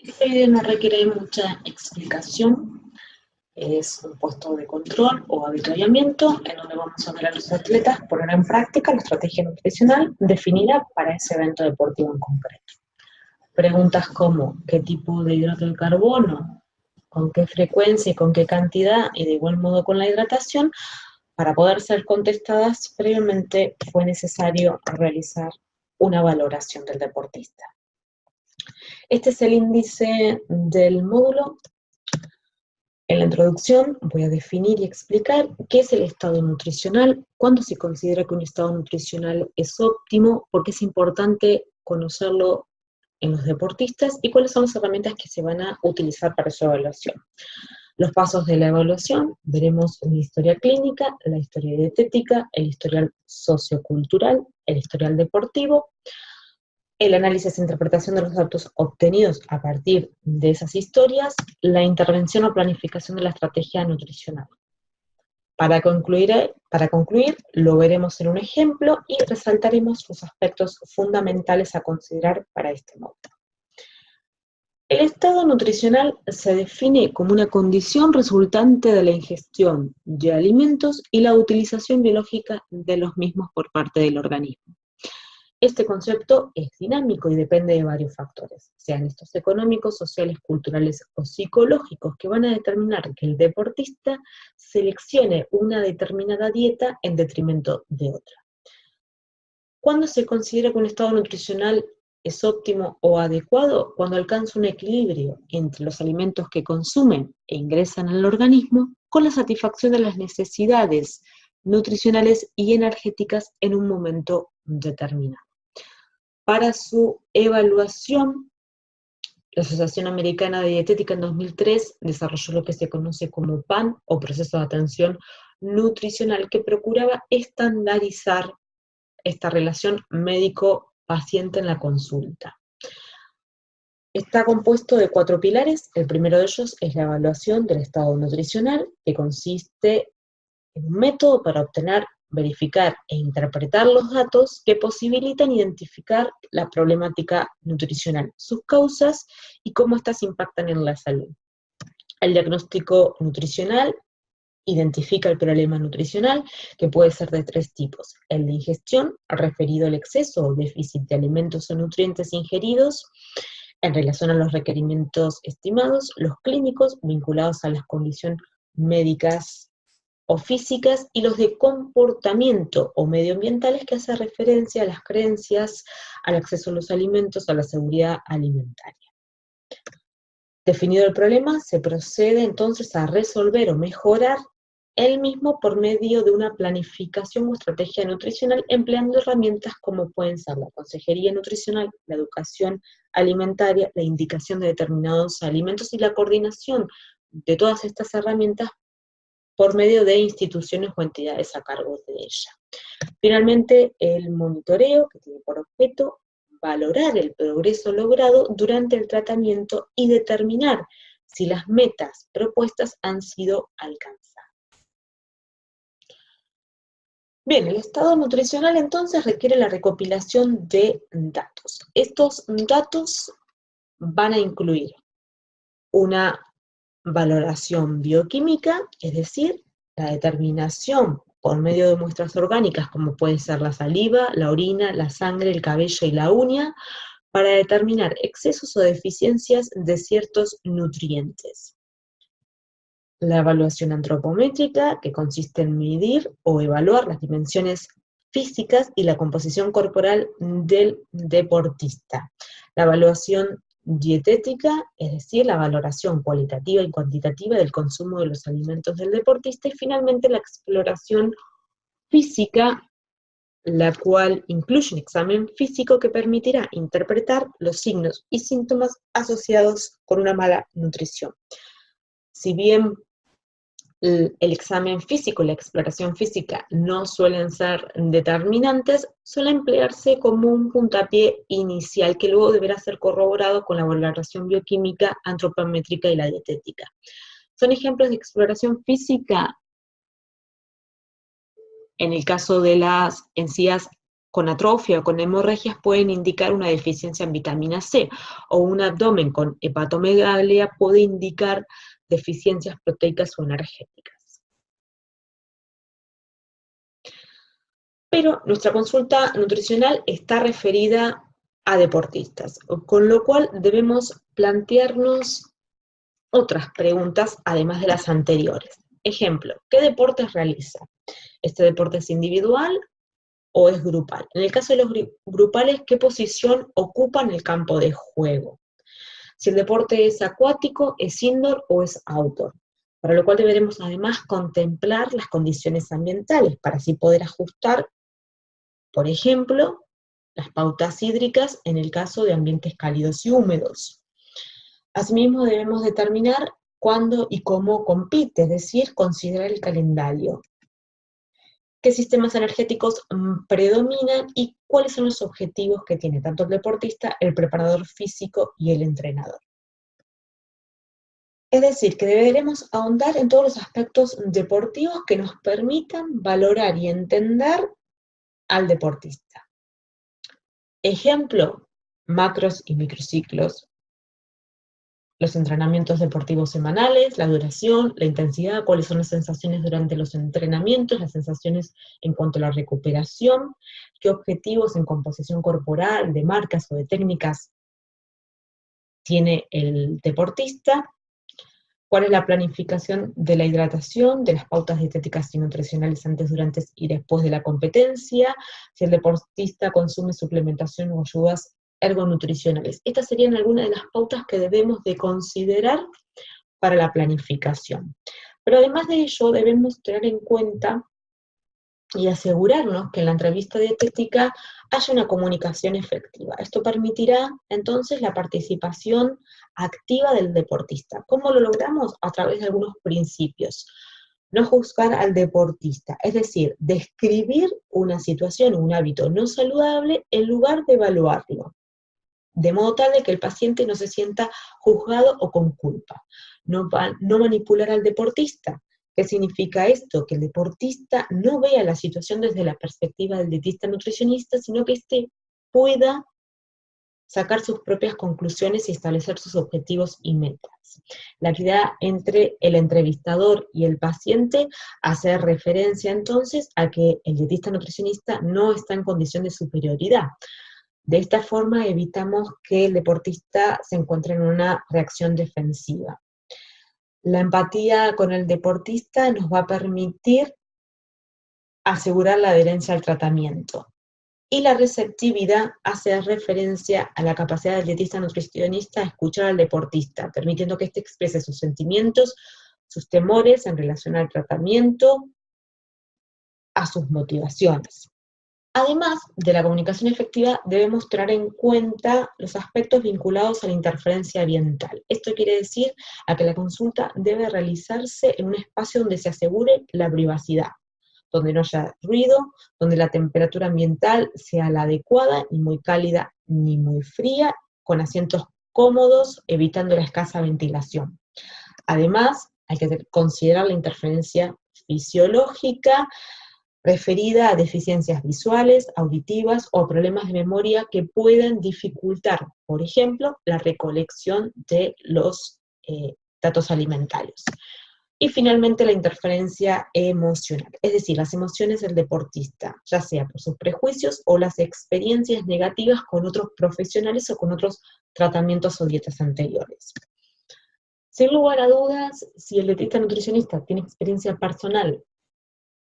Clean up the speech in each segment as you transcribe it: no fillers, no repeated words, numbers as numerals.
Este video no requiere mucha explicación, es un puesto de control o avituallamiento en donde vamos a ver a los atletas poner en práctica la estrategia nutricional definida para ese evento deportivo en concreto. Preguntas como ¿qué tipo de hidrato de carbono? ¿Con qué frecuencia y con qué cantidad? Y de igual modo con la hidratación, para poder ser contestadas previamente fue necesario realizar una valoración del deportista. Este es el índice del módulo. En la introducción voy a definir y explicar qué es el estado nutricional, cuándo se considera que un estado nutricional es óptimo, por qué es importante conocerlo en los deportistas y cuáles son las herramientas que se van a utilizar para su evaluación. Los pasos de la evaluación: veremos una historia clínica, la historia dietética, el historial sociocultural, el historial deportivo, el análisis e interpretación de los datos obtenidos a partir de esas historias, la intervención o planificación de la estrategia nutricional. Para concluir, lo veremos en un ejemplo y resaltaremos los aspectos fundamentales a considerar para este módulo. El estado nutricional se define como una condición resultante de la ingestión de alimentos y la utilización biológica de los mismos por parte del organismo. Este concepto es dinámico y depende de varios factores, sean estos económicos, sociales, culturales o psicológicos, que van a determinar que el deportista seleccione una determinada dieta en detrimento de otra. ¿Cuándo se considera que un estado nutricional es óptimo o adecuado? Cuando alcanza un equilibrio entre los alimentos que consumen e ingresan al organismo con la satisfacción de las necesidades nutricionales y energéticas en un momento determinado. Para su evaluación, la Asociación Americana de Dietética en 2003 desarrolló lo que se conoce como PAN, o Proceso de Atención Nutricional, que procuraba estandarizar esta relación médico-paciente en la consulta. Está compuesto de 4 pilares. El primero de ellos es la evaluación del estado nutricional, que consiste en un método para obtener, verificar e interpretar los datos que posibilitan identificar la problemática nutricional, sus causas y cómo éstas impactan en la salud. El diagnóstico nutricional identifica el problema nutricional, que puede ser de 3 tipos: el de ingestión, referido al exceso o déficit de alimentos o nutrientes ingeridos en relación a los requerimientos estimados; los clínicos, vinculados a las condiciones médicas o físicas; y los de comportamiento o medioambientales, que hace referencia a las creencias, al acceso a los alimentos, a la seguridad alimentaria. Definido el problema, se procede entonces a resolver o mejorar el mismo por medio de una planificación o estrategia nutricional, empleando herramientas como pueden ser la consejería nutricional, la educación alimentaria, la indicación de determinados alimentos y la coordinación de todas estas herramientas por medio de instituciones o entidades a cargo de ella. Finalmente, el monitoreo, que tiene por objeto valorar el progreso logrado durante el tratamiento y determinar si las metas propuestas han sido alcanzadas. Bien, el estado nutricional entonces requiere la recopilación de datos. Estos datos van a incluir una valoración bioquímica, es decir, la determinación por medio de muestras orgánicas, como puede ser la saliva, la orina, la sangre, el cabello y la uña, para determinar excesos o deficiencias de ciertos nutrientes. La evaluación antropométrica, que consiste en medir o evaluar las dimensiones físicas y la composición corporal del deportista. La evaluación dietética, es decir, la valoración cualitativa y cuantitativa del consumo de los alimentos del deportista. Y finalmente la exploración física, la cual incluye un examen físico que permitirá interpretar los signos y síntomas asociados con una mala nutrición. Si bien el examen físico y la exploración física no suelen ser determinantes, suele emplearse como un puntapié inicial que luego deberá ser corroborado con la valoración bioquímica, antropométrica y la dietética. Son ejemplos de exploración física. En el caso de las encías con atrofia o con hemorragias pueden indicar una deficiencia en vitamina C, o un abdomen con hepatomegalia puede indicar deficiencias proteicas o energéticas. Pero nuestra consulta nutricional está referida a deportistas, con lo cual debemos plantearnos otras preguntas además de las anteriores. Ejemplo, ¿qué deportes realiza? ¿Este deporte es individual o es grupal? En el caso de los grupales, ¿qué posición ocupa en el campo de juego? Si el deporte es acuático, ¿es indoor o es outdoor? Para lo cual deberemos además contemplar las condiciones ambientales para así poder ajustar, por ejemplo, las pautas hídricas en el caso de ambientes cálidos y húmedos. Asimismo, debemos determinar cuándo y cómo compite, es decir, considerar el calendario. ¿Qué sistemas energéticos predominan y cuáles son los objetivos que tiene tanto el deportista, el preparador físico y el entrenador? Es decir, que deberemos ahondar en todos los aspectos deportivos que nos permitan valorar y entender al deportista. Ejemplo, macros y microciclos, los entrenamientos deportivos semanales, la duración, la intensidad, cuáles son las sensaciones durante los entrenamientos, las sensaciones en cuanto a la recuperación, qué objetivos en composición corporal, de marcas o de técnicas tiene el deportista, cuál es la planificación de la hidratación, de las pautas dietéticas y nutricionales antes, durante y después de la competencia, si el deportista consume suplementación o ayudas ergonutricionales. Estas serían algunas de las pautas que debemos de considerar para la planificación. Pero además de ello, debemos tener en cuenta y asegurarnos que en la entrevista dietética haya una comunicación efectiva. Esto permitirá entonces la participación activa del deportista. ¿Cómo lo logramos? A través de algunos principios. No juzgar al deportista, es decir, describir una situación o un hábito no saludable en lugar de evaluarlo, de modo tal de que el paciente no se sienta juzgado o con culpa. No manipular al deportista. ¿Qué significa esto? Que el deportista no vea la situación desde la perspectiva del dietista nutricionista, sino que éste pueda sacar sus propias conclusiones y establecer sus objetivos y metas. La equidad entre el entrevistador y el paciente hace referencia entonces a que el dietista nutricionista no está en condición de superioridad. De esta forma evitamos que el deportista se encuentre en una reacción defensiva. La empatía con el deportista nos va a permitir asegurar la adherencia al tratamiento. Y la receptividad hace referencia a la capacidad del dietista nutricionista a escuchar al deportista, permitiendo que éste exprese sus sentimientos, sus temores en relación al tratamiento, a sus motivaciones. Además de la comunicación efectiva, debemos tener en cuenta los aspectos vinculados a la interferencia ambiental. Esto quiere decir a que la consulta debe realizarse en un espacio donde se asegure la privacidad, donde no haya ruido, donde la temperatura ambiental sea la adecuada, ni muy cálida ni muy fría, con asientos cómodos, evitando la escasa ventilación. Además, hay que considerar la interferencia fisiológica referida a deficiencias visuales, auditivas o problemas de memoria que puedan dificultar, por ejemplo, la recolección de los datos alimentarios. Y finalmente la interferencia emocional, es decir, las emociones del deportista, ya sea por sus prejuicios o las experiencias negativas con otros profesionales o con otros tratamientos o dietas anteriores. Sin lugar a dudas, si el dietista nutricionista tiene experiencia personal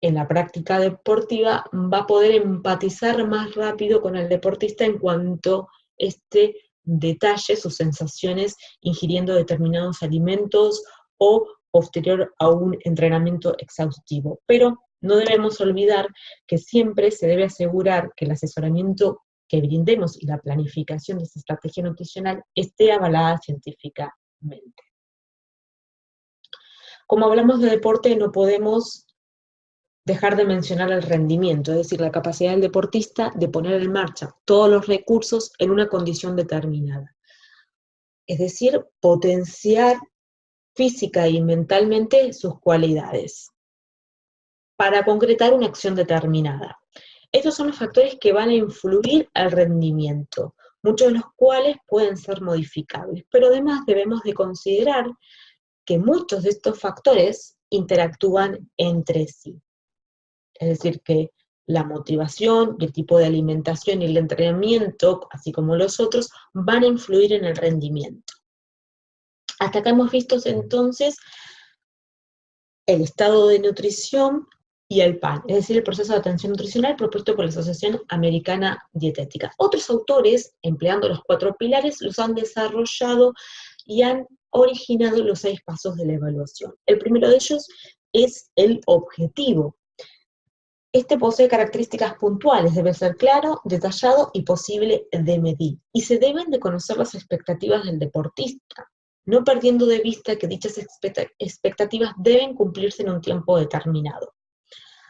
en la práctica deportiva, va a poder empatizar más rápido con el deportista en cuanto este detalle sus sensaciones ingiriendo determinados alimentos o posterior a un entrenamiento exhaustivo. Pero no debemos olvidar que siempre se debe asegurar que el asesoramiento que brindemos y la planificación de esta estrategia nutricional esté avalada científicamente. Como hablamos de deporte, no podemos dejar de mencionar el rendimiento, es decir, la capacidad del deportista de poner en marcha todos los recursos en una condición determinada. Es decir, potenciar física y mentalmente sus cualidades para concretar una acción determinada. Estos son los factores que van a influir al rendimiento, muchos de los cuales pueden ser modificables, pero además debemos de considerar que muchos de estos factores interactúan entre sí. Es decir, que la motivación, el tipo de alimentación y el entrenamiento, así como los otros, van a influir en el rendimiento. Hasta acá hemos visto entonces el estado de nutrición y el PAN, es decir, el proceso de atención nutricional propuesto por la Asociación Americana Dietética. Otros autores, empleando los 4 pilares, los han desarrollado y han originado los 6 pasos de la evaluación. El primero de ellos es el objetivo. Este posee características puntuales, debe ser claro, detallado y posible de medir. Y se deben de conocer las expectativas del deportista, no perdiendo de vista que dichas expectativas deben cumplirse en un tiempo determinado.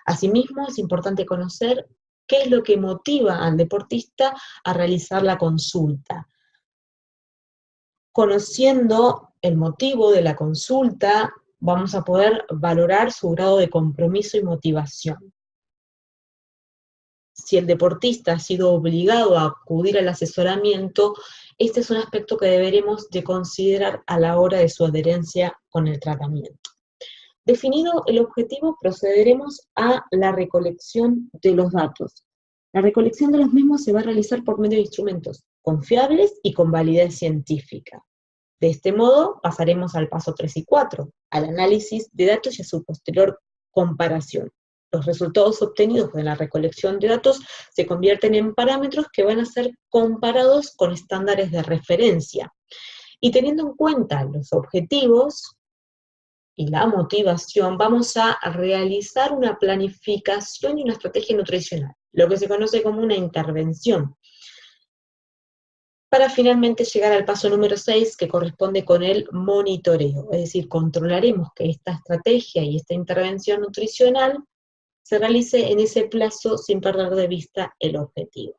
Asimismo, es importante conocer qué es lo que motiva al deportista a realizar la consulta. Conociendo el motivo de la consulta, vamos a poder valorar su grado de compromiso y motivación. Si el deportista ha sido obligado a acudir al asesoramiento, este es un aspecto que deberemos de considerar a la hora de su adherencia con el tratamiento. Definido el objetivo, procederemos a la recolección de los datos. La recolección de los mismos se va a realizar por medio de instrumentos confiables y con validez científica. De este modo, pasaremos al paso 3 y 4, al análisis de datos y a su posterior comparación. Los resultados obtenidos de la recolección de datos se convierten en parámetros que van a ser comparados con estándares de referencia. Y teniendo en cuenta los objetivos y la motivación, vamos a realizar una planificación y una estrategia nutricional, lo que se conoce como una intervención, para finalmente llegar al paso número 6, que corresponde con el monitoreo, es decir, controlaremos que esta estrategia y esta intervención nutricional se realice en ese plazo sin perder de vista el objetivo.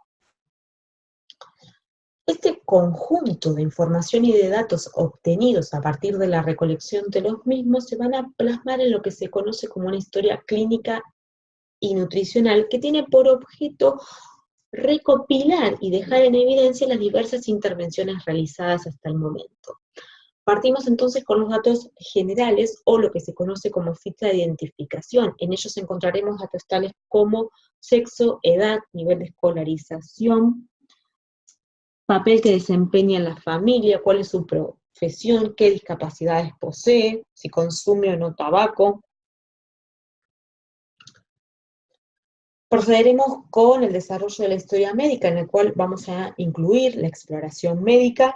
Este conjunto de información y de datos obtenidos a partir de la recolección de los mismos se van a plasmar en lo que se conoce como una historia clínica y nutricional que tiene por objeto recopilar y dejar en evidencia las diversas intervenciones realizadas hasta el momento. Partimos entonces con los datos generales o lo que se conoce como ficha de identificación. En ellos encontraremos datos tales como sexo, edad, nivel de escolarización, papel que desempeña en la familia, cuál es su profesión, qué discapacidades posee, si consume o no tabaco. Procederemos con el desarrollo de la historia médica, en el cual vamos a incluir la exploración médica,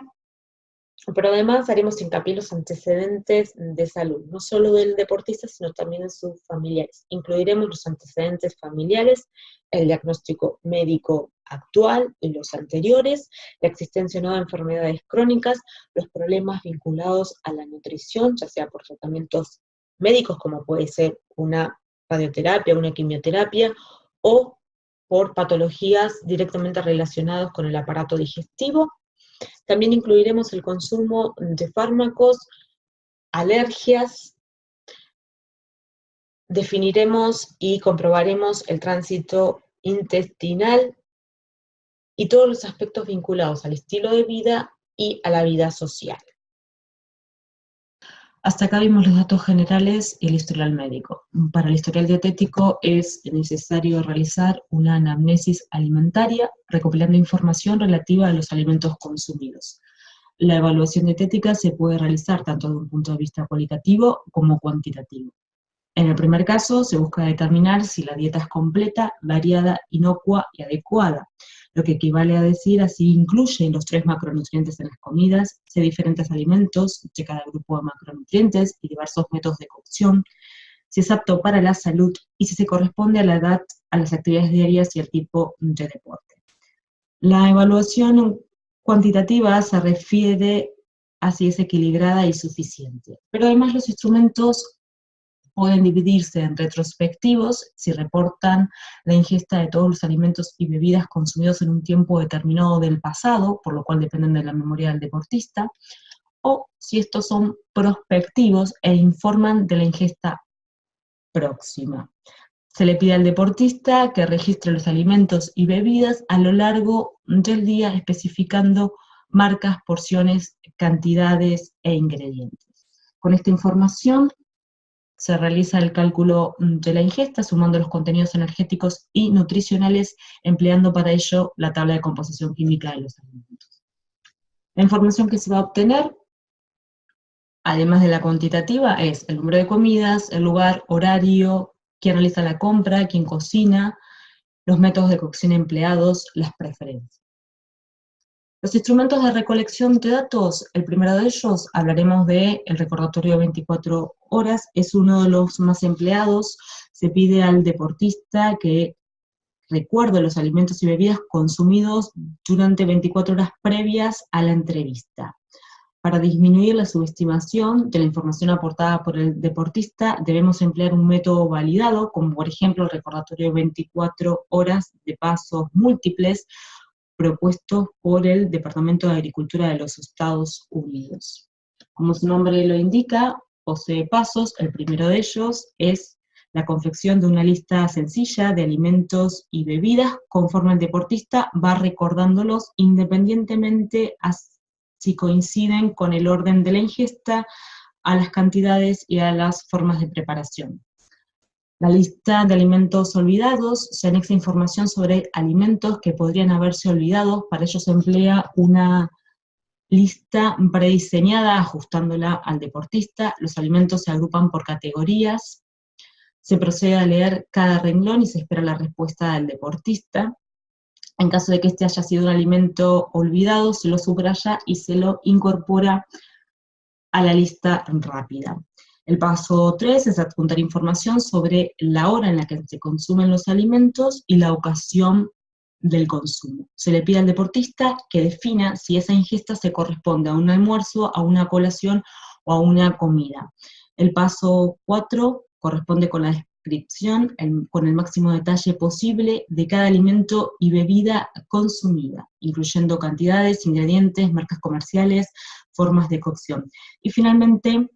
pero además haremos hincapié en los antecedentes de salud, no solo del deportista, sino también de sus familiares. Incluiremos los antecedentes familiares, el diagnóstico médico actual y los anteriores, la existencia o no de enfermedades crónicas, los problemas vinculados a la nutrición, ya sea por tratamientos médicos, como puede ser una radioterapia, una quimioterapia, o por patologías directamente relacionadas con el aparato digestivo. También incluiremos el consumo de fármacos, alergias, definiremos y comprobaremos el tránsito intestinal y todos los aspectos vinculados al estilo de vida y a la vida social. Hasta acá vimos los datos generales y el historial médico. Para el historial dietético es necesario realizar una anamnesis alimentaria, recopilando información relativa a los alimentos consumidos. La evaluación dietética se puede realizar tanto desde un punto de vista cualitativo como cuantitativo. En el primer caso, se busca determinar si la dieta es completa, variada, inocua y adecuada, lo que equivale a decir si incluye los 3 macronutrientes en las comidas, si hay diferentes alimentos de cada grupo de macronutrientes y diversos métodos de cocción, si es apto para la salud y si se corresponde a la edad, a las actividades diarias y al tipo de deporte. La evaluación cuantitativa se refiere a si es equilibrada y suficiente, pero además los instrumentos pueden dividirse en retrospectivos, si reportan la ingesta de todos los alimentos y bebidas consumidos en un tiempo determinado del pasado, por lo cual dependen de la memoria del deportista, o si estos son prospectivos e informan de la ingesta próxima. Se le pide al deportista que registre los alimentos y bebidas a lo largo del día, especificando marcas, porciones, cantidades e ingredientes. Con esta información se realiza el cálculo de la ingesta, sumando los contenidos energéticos y nutricionales, empleando para ello la tabla de composición química de los alimentos. La información que se va a obtener, además de la cuantitativa, es el número de comidas, el lugar, horario, quién realiza la compra, quién cocina, los métodos de cocción empleados, las preferencias. Los instrumentos de recolección de datos, el primero de ellos, hablaremos del recordatorio de 24 horas, es uno de los más empleados. Se pide al deportista que recuerde los alimentos y bebidas consumidos durante 24 horas previas a la entrevista. Para disminuir la subestimación de la información aportada por el deportista, debemos emplear un método validado, como por ejemplo el recordatorio de 24 horas de pasos múltiples, propuestos por el Departamento de Agricultura de los Estados Unidos. Como su nombre lo indica, posee pasos. El primero de ellos es la confección de una lista sencilla de alimentos y bebidas, conforme el deportista va recordándolos independientemente si coinciden con el orden de la ingesta, a las cantidades y a las formas de preparación. La lista de alimentos olvidados, se anexa información sobre alimentos que podrían haberse olvidado. Para ello se emplea una lista prediseñada, ajustándola al deportista. Los alimentos se agrupan por categorías. Se procede a leer cada renglón y se espera la respuesta del deportista. En caso de que este haya sido un alimento olvidado, se lo subraya y se lo incorpora a la lista rápida. El paso 3 es adjuntar información sobre la hora en la que se consumen los alimentos y la ocasión del consumo. Se le pide al deportista que defina si esa ingesta se corresponde a un almuerzo, a una colación o a una comida. El paso 4 corresponde con la descripción, con el máximo detalle posible, de cada alimento y bebida consumida, incluyendo cantidades, ingredientes, marcas comerciales, formas de cocción. Y finalmente,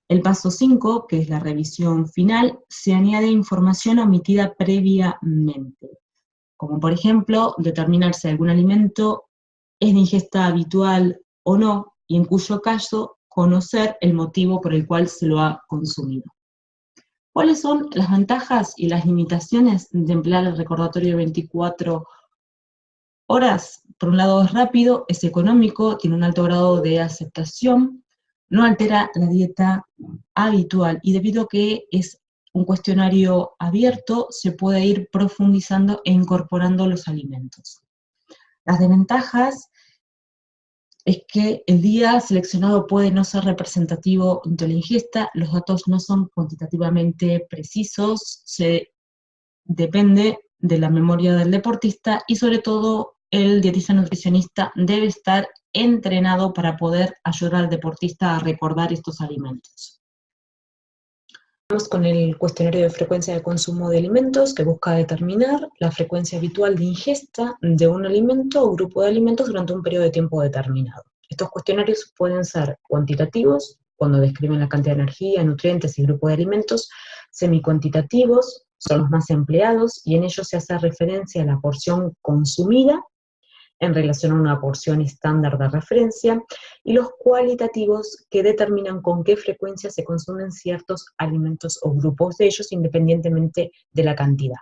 el paso 5, que es la revisión final, se añade información omitida previamente, como por ejemplo, determinar si algún alimento es de ingesta habitual o no, y en cuyo caso, conocer el motivo por el cual se lo ha consumido. ¿Cuáles son las ventajas y las limitaciones de emplear el recordatorio de 24 horas? Por un lado es rápido, es económico, tiene un alto grado de aceptación, no altera la dieta habitual, y debido a que es un cuestionario abierto, se puede ir profundizando e incorporando los alimentos. Las desventajas es que el día seleccionado puede no ser representativo de la ingesta, los datos no son cuantitativamente precisos, depende de la memoria del deportista, y sobre todo el dietista nutricionista debe estar entrenado para poder ayudar al deportista a recordar estos alimentos. Vamos con el cuestionario de frecuencia de consumo de alimentos, que busca determinar la frecuencia habitual de ingesta de un alimento o grupo de alimentos durante un periodo de tiempo determinado. Estos cuestionarios pueden ser cuantitativos, cuando describen la cantidad de energía, nutrientes y grupo de alimentos; semicuantitativos, son los más empleados, y en ellos se hace referencia a la porción consumida en relación a una porción estándar de referencia; y los cualitativos, que determinan con qué frecuencia se consumen ciertos alimentos o grupos de ellos, independientemente de la cantidad.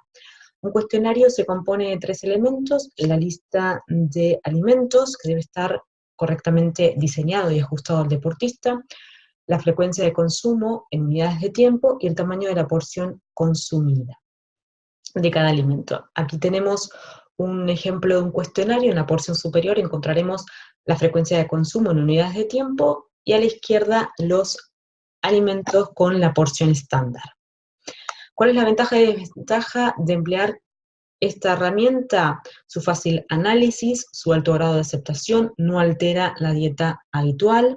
Un cuestionario se compone de 3 elementos: la lista de alimentos, que debe estar correctamente diseñado y ajustado al deportista; la frecuencia de consumo en unidades de tiempo; y el tamaño de la porción consumida de cada alimento. Aquí tenemos un ejemplo de un cuestionario. En la porción superior encontraremos la frecuencia de consumo en unidades de tiempo, y a la izquierda los alimentos con la porción estándar. ¿Cuál es la ventaja y desventaja de emplear esta herramienta? Su fácil análisis, su alto grado de aceptación, no altera la dieta habitual,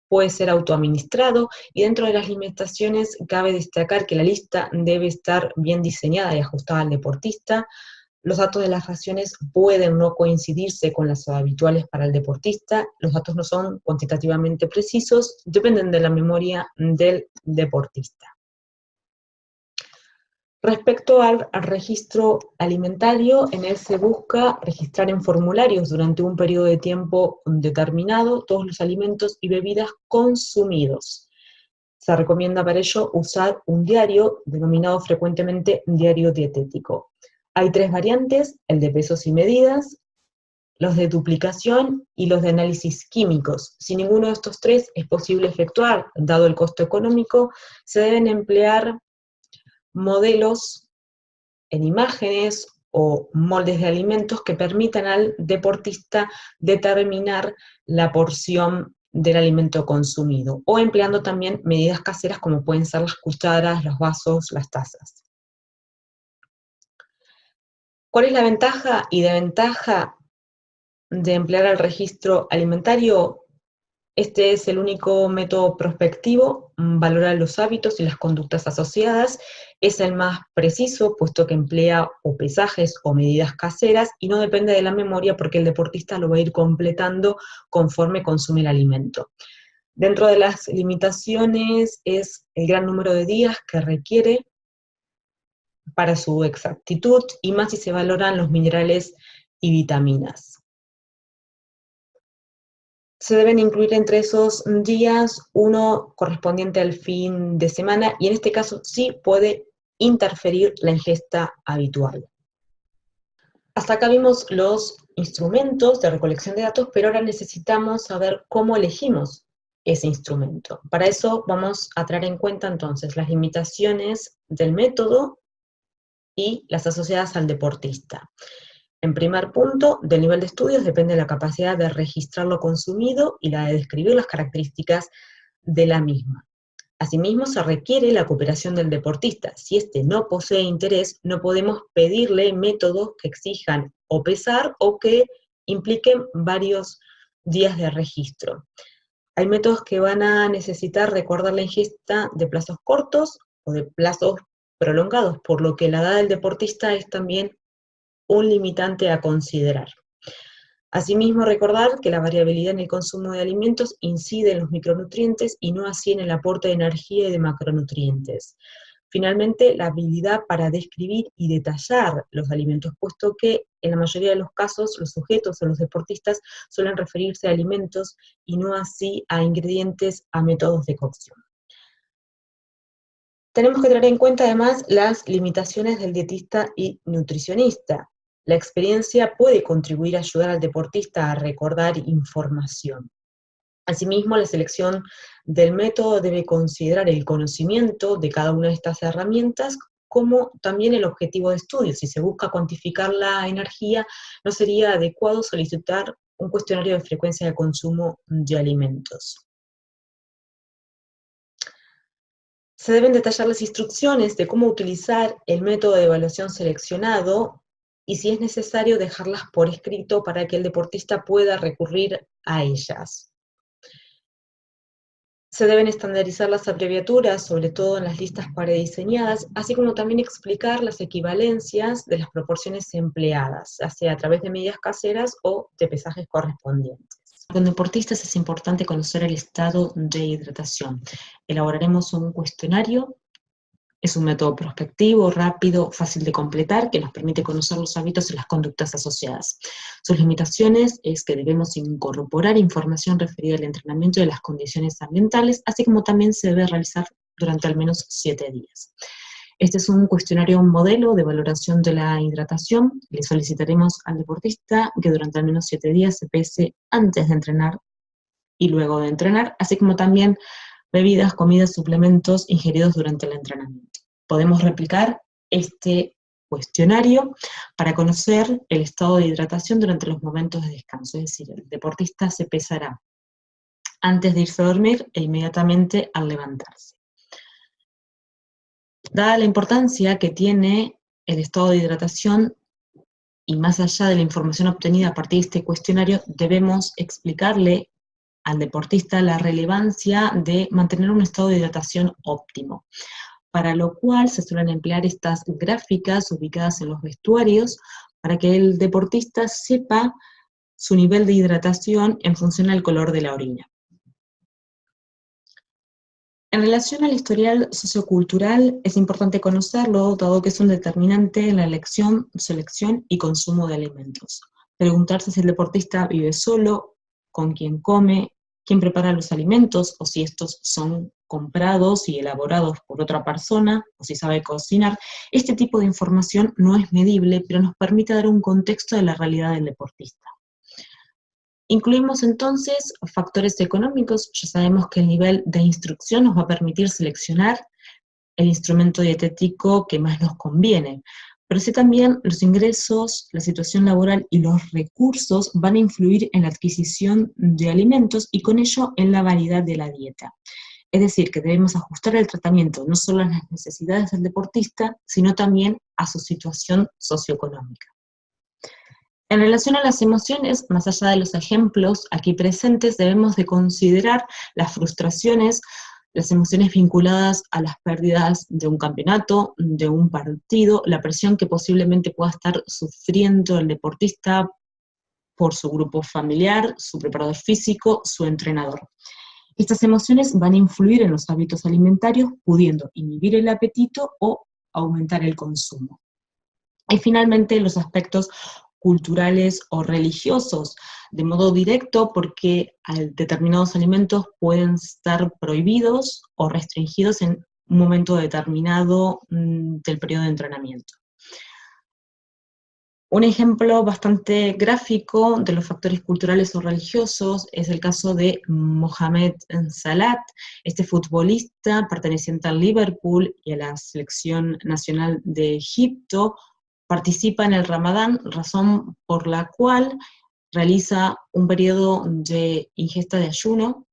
puede ser autoadministrado, y dentro de las limitaciones cabe destacar que la lista debe estar bien diseñada y ajustada al deportista. Los datos de las raciones pueden no coincidirse con las habituales para el deportista, los datos no son cuantitativamente precisos, dependen de la memoria del deportista. Respecto al registro alimentario, en él se busca registrar en formularios durante un periodo de tiempo determinado todos los alimentos y bebidas consumidos. Se recomienda para ello usar un diario, denominado frecuentemente diario dietético. Hay 3 variantes: el de pesos y medidas, los de duplicación y los de análisis químicos. Si ninguno de estos 3 es posible efectuar, dado el costo económico, se deben emplear modelos en imágenes o moldes de alimentos que permitan al deportista determinar la porción del alimento consumido, o empleando también medidas caseras como pueden ser las cucharas, los vasos, las tazas. ¿Cuál es la ventaja y desventaja de emplear el registro alimentario? Este es el único método prospectivo, valora los hábitos y las conductas asociadas, es el más preciso, puesto que emplea o pesajes o medidas caseras, y no depende de la memoria porque el deportista lo va a ir completando conforme consume el alimento. Dentro de las limitaciones es el gran número de días que requiere para su exactitud, y más si se valoran los minerales y vitaminas. Se deben incluir entre esos días uno correspondiente al fin de semana, y en este caso sí puede interferir la ingesta habitual. Hasta acá vimos los instrumentos de recolección de datos, pero ahora necesitamos saber cómo elegimos ese instrumento. Para eso vamos a tener en cuenta entonces las limitaciones del método y las asociadas al deportista. En primer punto, del nivel de estudios depende la capacidad de registrar lo consumido y la de describir las características de la misma. Asimismo, se requiere la cooperación del deportista. Si éste no posee interés, no podemos pedirle métodos que exijan o pesar o que impliquen varios días de registro. Hay métodos que van a necesitar recordar la ingesta de plazos cortos o de plazos prolongados, por lo que la edad del deportista es también un limitante a considerar. Asimismo, recordar que la variabilidad en el consumo de alimentos incide en los micronutrientes y no así en el aporte de energía y de macronutrientes. Finalmente, la habilidad para describir y detallar los alimentos, puesto que en la mayoría de los casos los sujetos o los deportistas suelen referirse a alimentos y no así a ingredientes, a métodos de cocción. Tenemos que tener en cuenta además las limitaciones del dietista y nutricionista. La experiencia puede contribuir a ayudar al deportista a recordar información. Asimismo, la selección del método debe considerar el conocimiento de cada una de estas herramientas, como también el objetivo de estudio. Si se busca cuantificar la energía, no sería adecuado solicitar un cuestionario de frecuencia de consumo de alimentos. Se deben detallar las instrucciones de cómo utilizar el método de evaluación seleccionado, y si es necesario dejarlas por escrito para que el deportista pueda recurrir a ellas. Se deben estandarizar las abreviaturas, sobre todo en las listas prediseñadas, así como también explicar las equivalencias de las proporciones empleadas, ya sea a través de medidas caseras o de pesajes correspondientes. Con deportistas es importante conocer el estado de hidratación. Elaboraremos un cuestionario. Es un método prospectivo, rápido, fácil de completar, que nos permite conocer los hábitos y las conductas asociadas. Sus limitaciones es que debemos incorporar información referida al entrenamiento y a las condiciones ambientales, así como también se debe realizar durante al menos 7 días. Este es un cuestionario modelo de valoración de la hidratación. Le solicitaremos al deportista que durante al menos 7 días se pese antes de entrenar y luego de entrenar, así como también bebidas, comidas, suplementos ingeridos durante el entrenamiento. Podemos replicar este cuestionario para conocer el estado de hidratación durante los momentos de descanso, es decir, el deportista se pesará antes de irse a dormir e inmediatamente al levantarse. Dada la importancia que tiene el estado de hidratación, y más allá de la información obtenida a partir de este cuestionario, debemos explicarle al deportista la relevancia de mantener un estado de hidratación óptimo, para lo cual se suelen emplear estas gráficas ubicadas en los vestuarios para que el deportista sepa su nivel de hidratación en función al color de la orina. En relación al historial sociocultural, es importante conocerlo, dado que es un determinante en la elección, selección y consumo de alimentos. Preguntarse si el deportista vive solo, con quién come, quién prepara los alimentos, o si estos son comprados y elaborados por otra persona, o si sabe cocinar. Este tipo de información no es medible, pero nos permite dar un contexto de la realidad del deportista. Incluimos entonces factores económicos. Ya sabemos que el nivel de instrucción nos va a permitir seleccionar el instrumento dietético que más nos conviene, pero sí también los ingresos, la situación laboral y los recursos van a influir en la adquisición de alimentos y con ello en la variedad de la dieta. Es decir, que debemos ajustar el tratamiento no solo a las necesidades del deportista, sino también a su situación socioeconómica. En relación a las emociones, más allá de los ejemplos aquí presentes, debemos de considerar las frustraciones, las emociones vinculadas a las pérdidas de un campeonato, de un partido, la presión que posiblemente pueda estar sufriendo el deportista por su grupo familiar, su preparador físico, su entrenador. Estas emociones van a influir en los hábitos alimentarios, pudiendo inhibir el apetito o aumentar el consumo. Y finalmente los aspectos culturales o religiosos, de modo directo porque determinados alimentos pueden estar prohibidos o restringidos en un momento determinado del periodo de entrenamiento. Un ejemplo bastante gráfico de los factores culturales o religiosos es el caso de Mohamed Salah, este futbolista perteneciente al Liverpool y a la selección nacional de Egipto. Participa en el Ramadán, razón por la cual realiza un periodo de ingesta de ayuno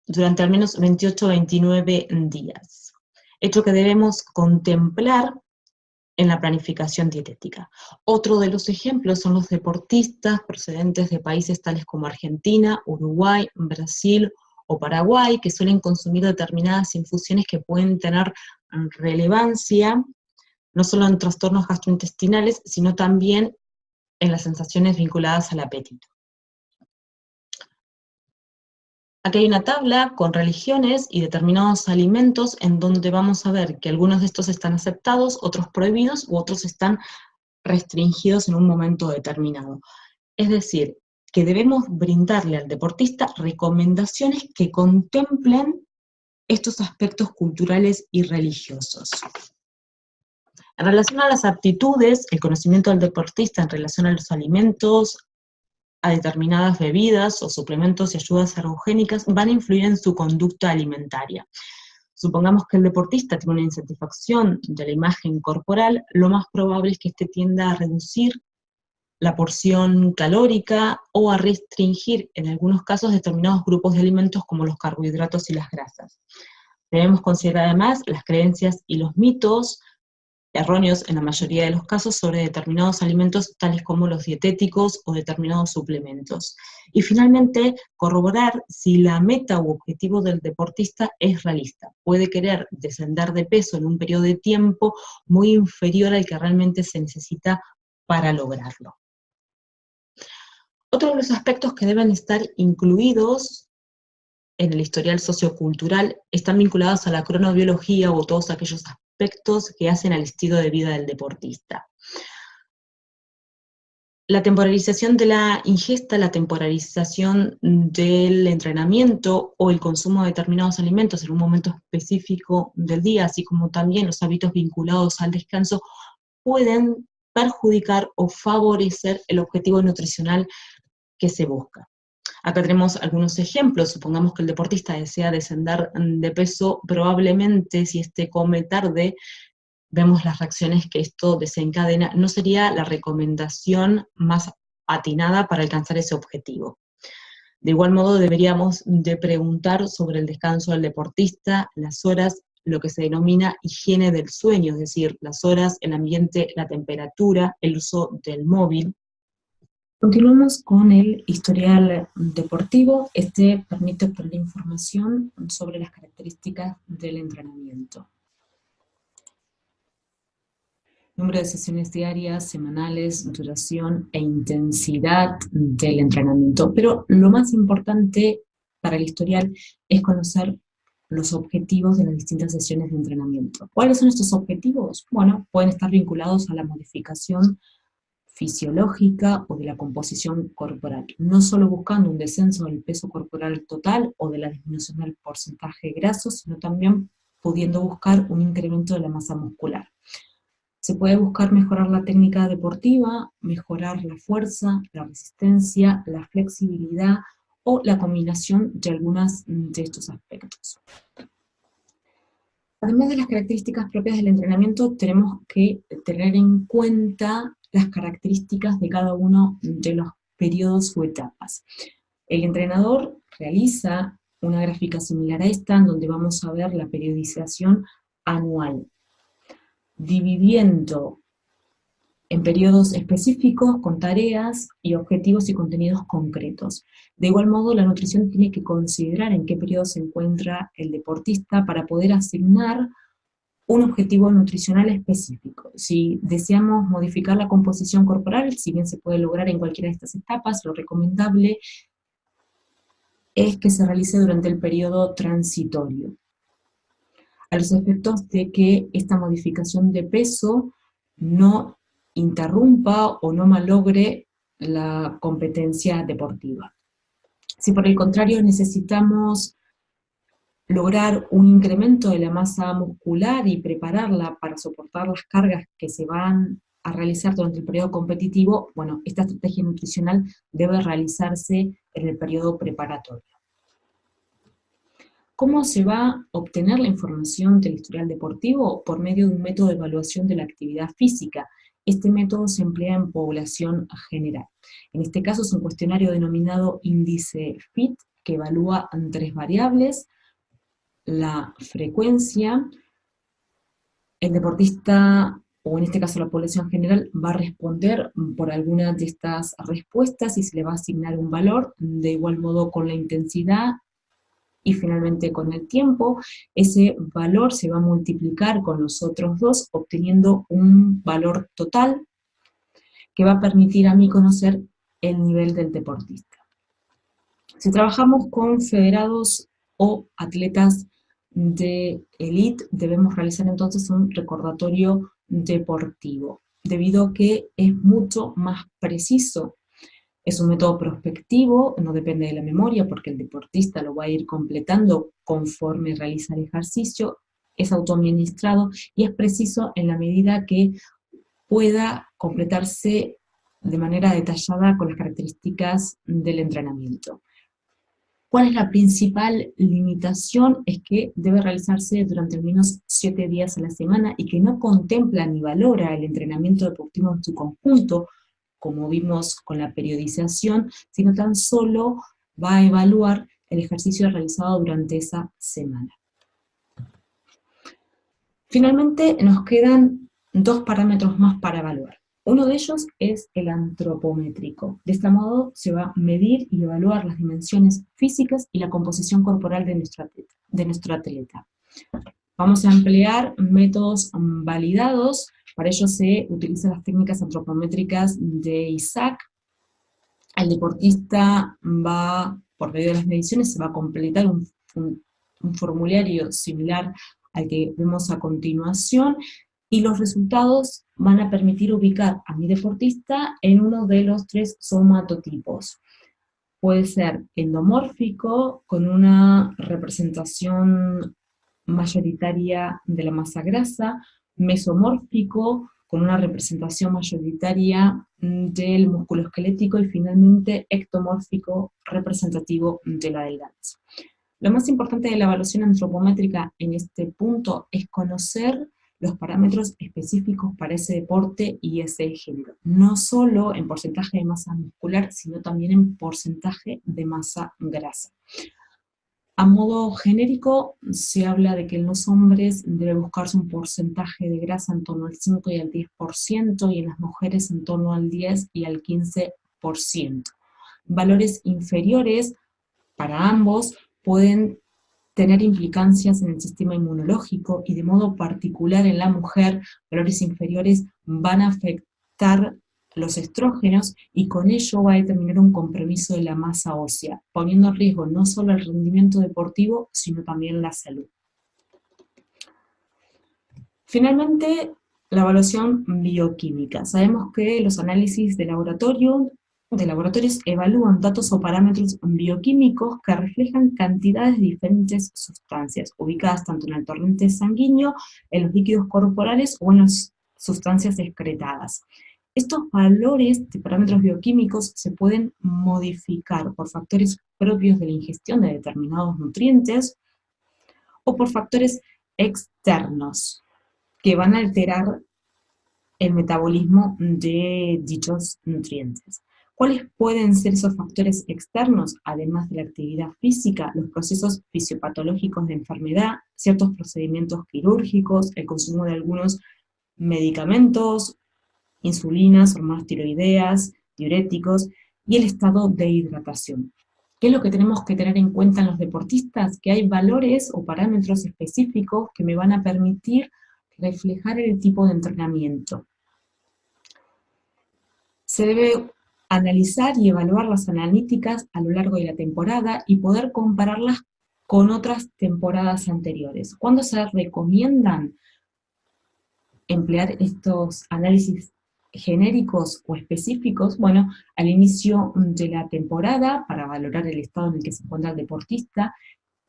durante al menos 28 o 29 días. Hecho que debemos contemplar en la planificación dietética. Otro de los ejemplos son los deportistas procedentes de países tales como Argentina, Uruguay, Brasil o Paraguay, que suelen consumir determinadas infusiones que pueden tener relevancia no solo en trastornos gastrointestinales, sino también en las sensaciones vinculadas al apetito. Aquí hay una tabla con religiones y determinados alimentos en donde vamos a ver que algunos de estos están aceptados, otros prohibidos u otros están restringidos en un momento determinado. Es decir, que debemos brindarle al deportista recomendaciones que contemplen estos aspectos culturales y religiosos. En relación a las aptitudes, el conocimiento del deportista en relación a los alimentos, a determinadas bebidas o suplementos y ayudas ergogénicas van a influir en su conducta alimentaria. Supongamos que el deportista tiene una insatisfacción de la imagen corporal, lo más probable es que éste tienda a reducir la porción calórica o a restringir en algunos casos determinados grupos de alimentos como los carbohidratos y las grasas. Debemos considerar además las creencias y los mitos erróneos en la mayoría de los casos sobre determinados alimentos tales como los dietéticos o determinados suplementos. Y finalmente, corroborar si la meta u objetivo del deportista es realista. Puede querer descender de peso en un periodo de tiempo muy inferior al que realmente se necesita para lograrlo. Otro de los aspectos que deben estar incluidos en el historial sociocultural están vinculados a la cronobiología o todos aquellos aspectos que hacen al estilo de vida del deportista. La temporalización de la ingesta, la temporalización del entrenamiento o el consumo de determinados alimentos en un momento específico del día, así como también los hábitos vinculados al descanso, pueden perjudicar o favorecer el objetivo nutricional que se busca. Acá tenemos algunos ejemplos. Supongamos que el deportista desea descender de peso, probablemente si éste come tarde, vemos las reacciones que esto desencadena, no sería la recomendación más atinada para alcanzar ese objetivo. De igual modo deberíamos de preguntar sobre el descanso del deportista, las horas, lo que se denomina higiene del sueño, es decir, las horas, el ambiente, la temperatura, el uso del móvil. Continuamos con el historial deportivo. Este permite obtener información sobre las características del entrenamiento. Número de sesiones diarias, semanales, duración e intensidad del entrenamiento. Pero lo más importante para el historial es conocer los objetivos de las distintas sesiones de entrenamiento. ¿Cuáles son estos objetivos? Bueno, pueden estar vinculados a la modificación fisiológica o de la composición corporal, no solo buscando un descenso del peso corporal total o de la disminución del porcentaje graso, sino también pudiendo buscar un incremento de la masa muscular. Se puede buscar mejorar la técnica deportiva, mejorar la fuerza, la resistencia, la flexibilidad o la combinación de algunos de estos aspectos. Además de las características propias del entrenamiento, tenemos que tener en cuenta las características de cada uno de los periodos o etapas. El entrenador realiza una gráfica similar a esta, en donde vamos a ver la periodización anual, dividiendo en periodos específicos con tareas y objetivos y contenidos concretos. De igual modo, la nutrición tiene que considerar en qué periodo se encuentra el deportista para poder asignar un objetivo nutricional específico. Si deseamos modificar la composición corporal, si bien se puede lograr en cualquiera de estas etapas, lo recomendable es que se realice durante el periodo transitorio, a los efectos de que esta modificación de peso no interrumpa o no malogre la competencia deportiva. Si por el contrario necesitamos lograr un incremento de la masa muscular y prepararla para soportar las cargas que se van a realizar durante el periodo competitivo, bueno, esta estrategia nutricional debe realizarse en el periodo preparatorio. ¿Cómo se va a obtener la información del historial deportivo? Por medio de un método de evaluación de la actividad física. Este método se emplea en población general. En este caso es un cuestionario denominado índice FIT, que evalúa 3 variables: la frecuencia, el deportista, o en este caso la población general, va a responder por alguna de estas respuestas y se le va a asignar un valor, de igual modo con la intensidad, y finalmente con el tiempo, ese valor se va a multiplicar con los otros dos, obteniendo un valor total que va a permitir a mí conocer el nivel del deportista. Si trabajamos con federados o atletas de élite, debemos realizar entonces un recordatorio deportivo, debido a que es mucho más preciso. Es un método prospectivo, no depende de la memoria, porque el deportista lo va a ir completando conforme realiza el ejercicio, es autoadministrado y es preciso en la medida que pueda completarse de manera detallada con las características del entrenamiento. ¿Cuál es la principal limitación? Es que debe realizarse durante al menos 7 días a la semana y que no contempla ni valora el entrenamiento deportivo en su conjunto, como vimos con la periodización, sino tan solo va a evaluar el ejercicio realizado durante esa semana. Finalmente nos quedan 2 parámetros más para evaluar. Uno de ellos es el antropométrico. De este modo se va a medir y evaluar las dimensiones físicas y la composición corporal de nuestro atleta. Vamos a emplear métodos validados. Para ello se utilizan las técnicas antropométricas de Isaac. El deportista va, por medio de las mediciones, se va a completar un formulario similar al que vemos a continuación, y los resultados van a permitir ubicar a mi deportista en uno de los 3 somatotipos. Puede ser endomórfico, con una representación mayoritaria de la masa grasa; mesomórfico, con una representación mayoritaria del músculo esquelético; y finalmente ectomórfico, representativo de la delgadez. Lo más importante de la evaluación antropométrica en este punto es conocer los parámetros específicos para ese deporte y ese género, no solo en porcentaje de masa muscular, sino también en porcentaje de masa grasa. A modo genérico, se habla de que en los hombres debe buscarse un porcentaje de grasa en torno al 5 y al 10%, y en las mujeres en torno al 10 y al 15%. Valores inferiores para ambos pueden tener implicancias en el sistema inmunológico, y de modo particular en la mujer, valores inferiores van a afectar los estrógenos, y con ello va a determinar un compromiso de la masa ósea, poniendo en riesgo no solo el rendimiento deportivo, sino también la salud. Finalmente, la evaluación bioquímica. Sabemos que los análisis de laboratorios evalúan datos o parámetros bioquímicos que reflejan cantidades de diferentes sustancias, ubicadas tanto en el torrente sanguíneo, en los líquidos corporales o en las sustancias excretadas. Estos valores de parámetros bioquímicos se pueden modificar por factores propios de la ingestión de determinados nutrientes o por factores externos que van a alterar el metabolismo de dichos nutrientes. ¿Cuáles pueden ser esos factores externos? Además de la actividad física, los procesos fisiopatológicos de enfermedad, ciertos procedimientos quirúrgicos, el consumo de algunos medicamentos, insulinas, hormonas tiroideas, diuréticos, y el estado de hidratación. ¿Qué es lo que tenemos que tener en cuenta en los deportistas? Que hay valores o parámetros específicos que me van a permitir reflejar el tipo de entrenamiento. Se debe analizar y evaluar las analíticas a lo largo de la temporada y poder compararlas con otras temporadas anteriores. ¿Cuándo se recomiendan emplear estos análisis genéricos o específicos? Bueno, al inicio de la temporada, para valorar el estado en el que se encuentra el deportista,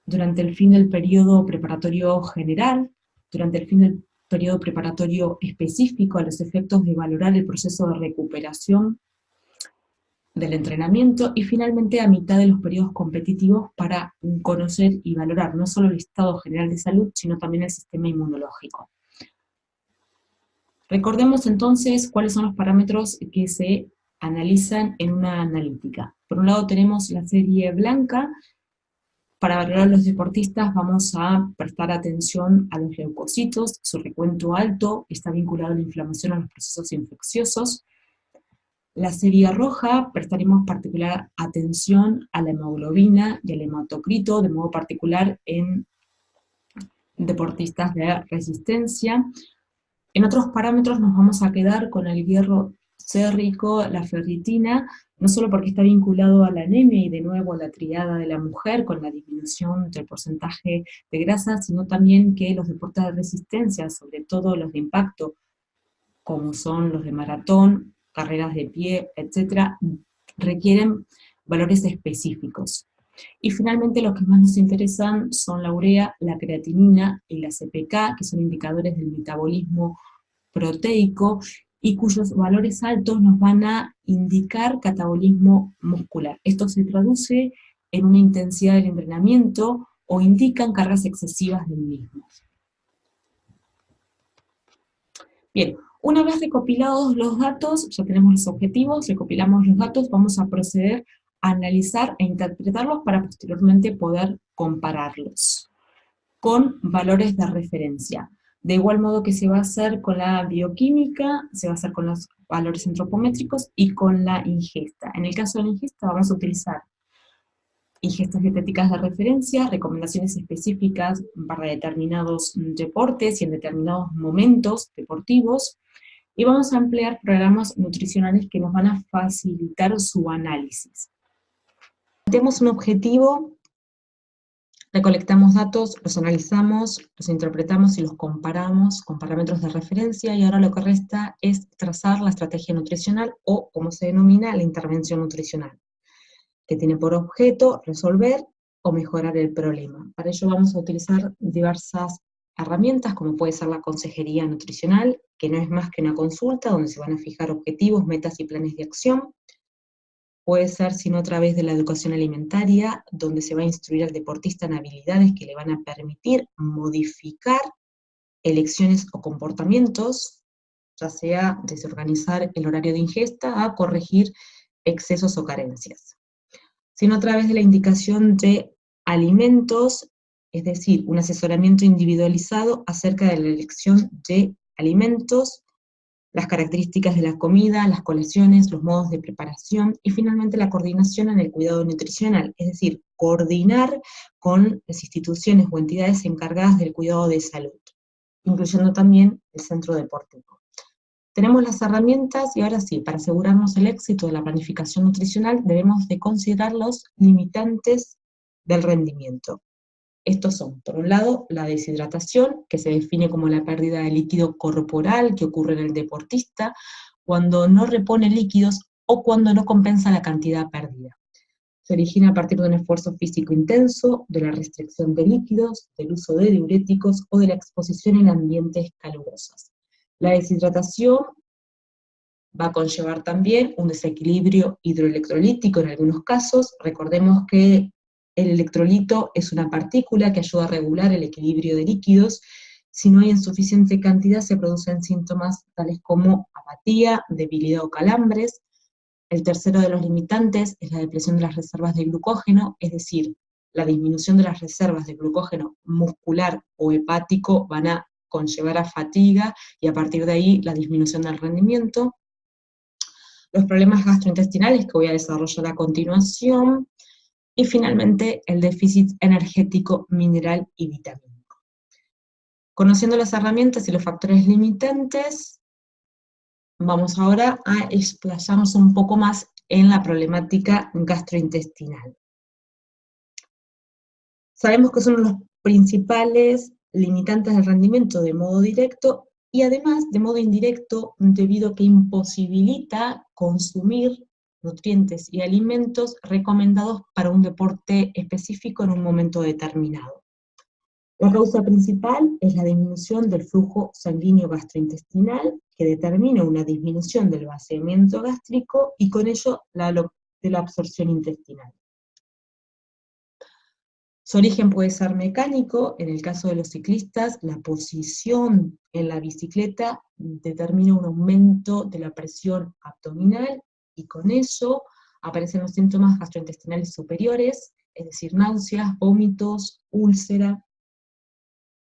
durante el fin del periodo preparatorio general, durante el fin del periodo preparatorio específico a los efectos de valorar el proceso de recuperación del entrenamiento, y finalmente a mitad de los periodos competitivos para conocer y valorar no solo el estado general de salud, sino también el sistema inmunológico. Recordemos entonces cuáles son los parámetros que se analizan en una analítica. Por un lado tenemos la serie blanca. Para valorar a los deportistas vamos a prestar atención a los leucocitos, su recuento alto está vinculado a la inflamación, a los procesos infecciosos. La serie roja, prestaremos particular atención a la hemoglobina y al hematocrito, de modo particular en deportistas de resistencia. En otros parámetros nos vamos a quedar con el hierro sérrico, la ferritina, no solo porque está vinculado a la anemia y de nuevo a la triada de la mujer con la disminución del porcentaje de grasa, sino también que los deportes de resistencia, sobre todo los de impacto, como son los de maratón, carreras de pie, etc., requieren valores específicos. Y finalmente los que más nos interesan son la urea, la creatinina y la CPK, que son indicadores del metabolismo proteico y cuyos valores altos nos van a indicar catabolismo muscular. Esto se traduce en una intensidad del entrenamiento o indican cargas excesivas del mismo. Bien, una vez recopilados los datos, ya tenemos los objetivos, recopilamos los datos, vamos a proceder a analizar e interpretarlos para posteriormente poder compararlos con valores de referencia. De igual modo que se va a hacer con la bioquímica, se va a hacer con los valores antropométricos y con la ingesta. En el caso de la ingesta vamos a utilizar ingestas dietéticas de referencia, recomendaciones específicas para determinados deportes y en determinados momentos deportivos, y vamos a emplear programas nutricionales que nos van a facilitar su análisis. Tenemos un objetivo, recolectamos datos, los analizamos, los interpretamos y los comparamos con parámetros de referencia, y ahora lo que resta es trazar la estrategia nutricional o, como se denomina, la intervención nutricional, que tiene por objeto resolver o mejorar el problema. Para ello vamos a utilizar diversas herramientas, como puede ser la consejería nutricional, que no es más que una consulta donde se van a fijar objetivos, metas y planes de acción. Puede ser, sino a través de la educación alimentaria, donde se va a instruir al deportista en habilidades que le van a permitir modificar elecciones o comportamientos, ya sea desorganizar el horario de ingesta a corregir excesos o carencias. Sino a través de la indicación de alimentos, es decir, un asesoramiento individualizado acerca de la elección de alimentos, las características de la comida, las colaciones, los modos de preparación, y finalmente la coordinación en el cuidado nutricional, es decir, coordinar con las instituciones o entidades encargadas del cuidado de salud, incluyendo también el centro deportivo. Tenemos las herramientas y ahora sí, para asegurarnos el éxito de la planificación nutricional debemos de considerar los limitantes del rendimiento. Estos son, por un lado, la deshidratación, que se define como la pérdida de líquido corporal que ocurre en el deportista cuando no repone líquidos o cuando no compensa la cantidad perdida. Se origina a partir de un esfuerzo físico intenso, de la restricción de líquidos, del uso de diuréticos o de la exposición en ambientes calurosos. La deshidratación va a conllevar también un desequilibrio hidroelectrolítico en algunos casos. Recordemos que el electrolito es una partícula que ayuda a regular el equilibrio de líquidos. Si no hay en suficiente cantidad, se producen síntomas tales como apatía, debilidad o calambres. El tercero de los limitantes es la depresión de las reservas de glucógeno, es decir, la disminución de las reservas de glucógeno muscular o hepático van a conllevar a fatiga y a partir de ahí la disminución del rendimiento. Los problemas gastrointestinales que voy a desarrollar a continuación, y finalmente el déficit energético, mineral y vitamínico. Conociendo las herramientas y los factores limitantes, vamos ahora a explayarnos un poco más en la problemática gastrointestinal. Sabemos que son los principales limitantes del rendimiento de modo directo y además de modo indirecto debido a que imposibilita consumir nutrientes y alimentos recomendados para un deporte específico en un momento determinado. La causa principal es la disminución del flujo sanguíneo gastrointestinal, que determina una disminución del vaciamiento gástrico y con ello de la absorción intestinal. Su origen puede ser mecánico, en el caso de los ciclistas, la posición en la bicicleta determina un aumento de la presión abdominal y con ello aparecen los síntomas gastrointestinales superiores, es decir, náuseas, vómitos, úlcera.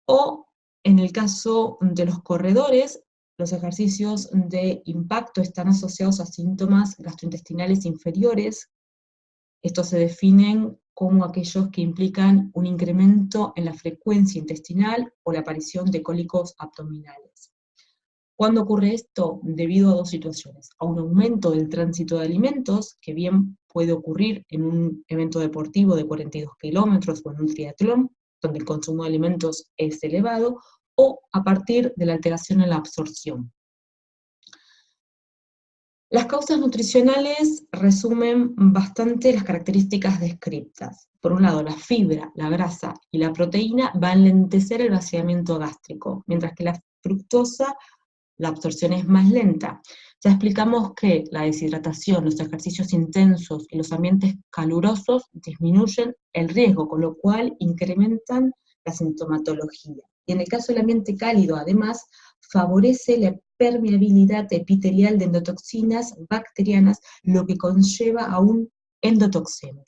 O en el caso de los corredores, los ejercicios de impacto están asociados a síntomas gastrointestinales inferiores. Estos se definen como aquellos que implican un incremento en la frecuencia intestinal o la aparición de cólicos abdominales. ¿Cuándo ocurre esto? Debido a dos situaciones. A un aumento del tránsito de alimentos, que bien puede ocurrir en un evento deportivo de 42 kilómetros o en un triatlón, donde el consumo de alimentos es elevado, o a partir de la alteración en la absorción. Las causas nutricionales resumen bastante las características descritas. Por un lado, la fibra, la grasa y la proteína van a enlentecer el vaciamiento gástrico, mientras que la fructosa, la absorción es más lenta. Ya explicamos que la deshidratación, los ejercicios intensos y los ambientes calurosos disminuyen el riesgo, con lo cual incrementan la sintomatología. Y en el caso del ambiente cálido, además, favorece la permeabilidad epitelial de endotoxinas bacterianas, lo que conlleva a un endotoxemia.